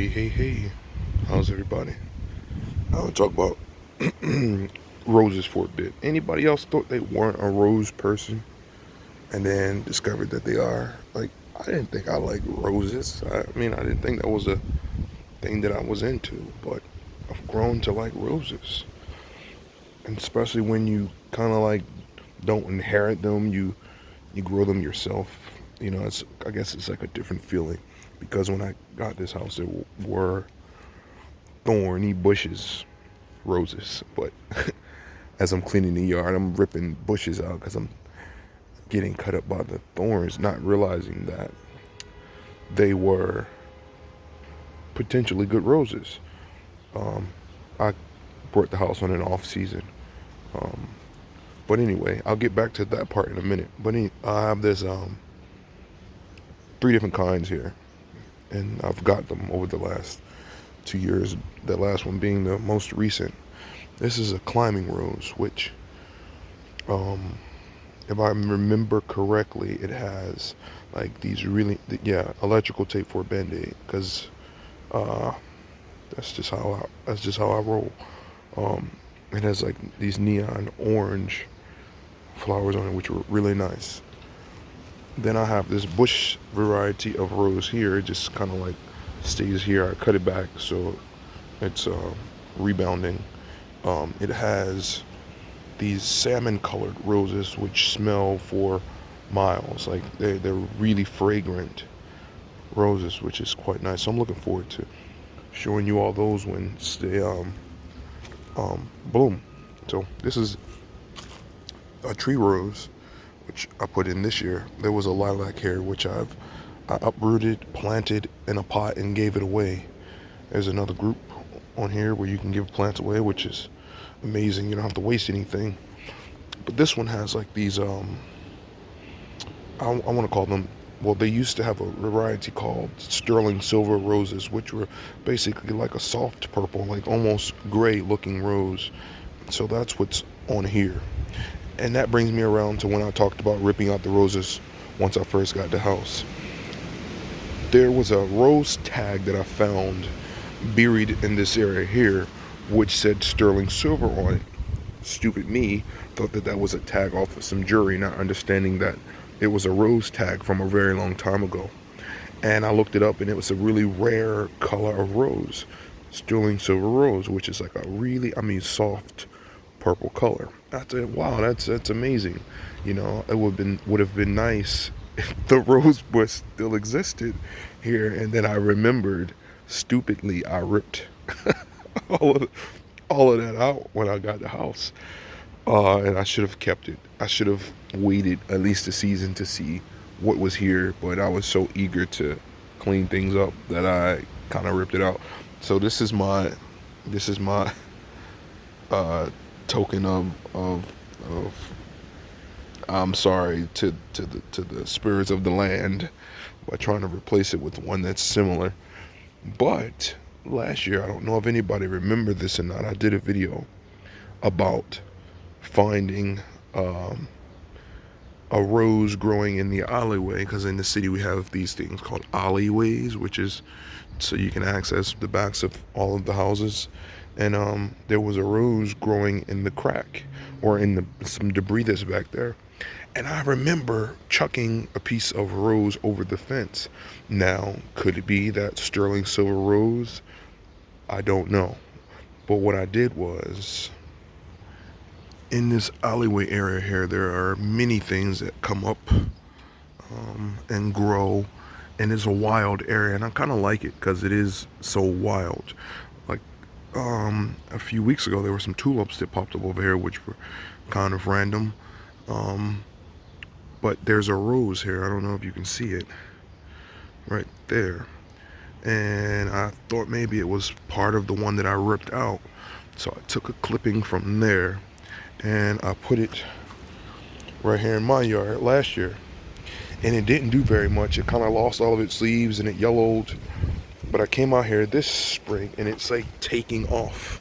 Hey, how's everybody? I want to talk about roses for a bit. Anybody else thought they weren't a rose person and then discovered that they are? Like, I didn't think I liked roses. I didn't think that was a thing that I was into, but I've grown to like roses. And especially when you kind of like don't inherit them, you grow them yourself. I guess it's like a different feeling because when I got this house, there were thorny bushes, roses, but as I'm cleaning the yard, I'm ripping bushes out because I'm getting cut up by the thorns, not realizing that they were potentially good roses. Um, I brought the house on an off season. Um, but anyway, I'll get back to that part in a minute. I have this three different kinds here, and I've got them over the last 2 years. The last one being the most recent. This is a climbing rose, which, um, if I remember correctly, it has like these really, yeah, electrical tape for a band-aid, because uh, that's just how I roll. Um, it has like these neon orange flowers on it, which were really nice. Then I have this bush variety of rose here. It just kind of like stays here. I cut it back so it's rebounding. It has these salmon colored roses which smell for miles. Like they're really fragrant roses, which is quite nice. So I'm looking forward to showing you all those when they bloom. So this is a tree rose which I put in this year. There was a lilac here which I uprooted, planted in a pot, and gave it away. There's another group on here where you can give plants away, which is amazing. You don't have to waste anything. But this one has like these I want to call them, well, they used to have a variety called sterling silver roses, which were basically like a soft purple, like almost gray looking rose. So that's what's on here. And that brings me around to when I talked about ripping out the roses once I first got the house. There was a rose tag that I found buried in this area here, which said sterling silver on it. Stupid me thought that that was a tag off of some jewelry, not understanding that it was a rose tag from a very long time ago. And I looked it up, and it was a really rare color of rose, sterling silver rose, which is like a really, soft purple color. I said, wow, that's amazing. It would have been nice if the rose bush still existed here. And then I remembered, stupidly, I ripped all of all of that out when I got the house. And I should have kept it. I should have waited at least a season to see what was here, but I was so eager to clean things up that I kind of ripped it out. So this is my uh, token of I'm sorry to the spirits of the land by trying to replace it with one that's similar. But last year, I don't know if anybody remember this or not. I did a video about finding um, a rose growing in the alleyway, because in the city we have these things called alleyways, which is so you can access the backs of all of the houses. And there was a rose growing in the crack, or in some debris that's back there. And I remember chucking a piece of rose over the fence. Now, could it be that sterling silver rose? I don't know. But what I did was, in this alleyway area here, there are many things that come up and grow, and it's a wild area, and I kind of like it because it is so wild. Like a few weeks ago, there were some tulips that popped up over here, which were kind of random. Um, but there's a rose here. I don't know if you can see it right there. And I thought maybe it was part of the one that I ripped out. So I took a clipping from there and I put it right here in my yard last year. And it didn't do very much. It kind of lost all of its leaves and it yellowed. But I came out here this spring and it's like taking off.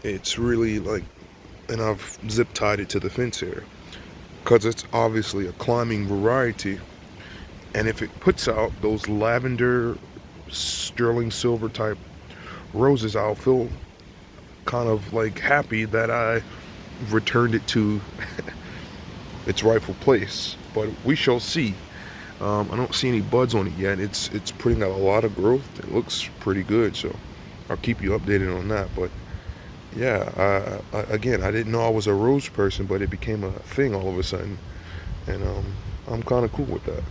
It's really like, and I've zip tied it to the fence here because it's obviously a climbing variety. And if it puts out those lavender sterling silver type roses, I'll feel kind of like happy that I returned it to its rightful place. But we shall see. I don't see any buds on it yet. It's putting out a lot of growth. It looks pretty good, so I'll keep you updated on that. But yeah, again, I didn't know I was a rose person, but it became a thing all of a sudden, and I'm kind of cool with that.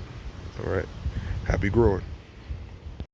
All right, happy growing.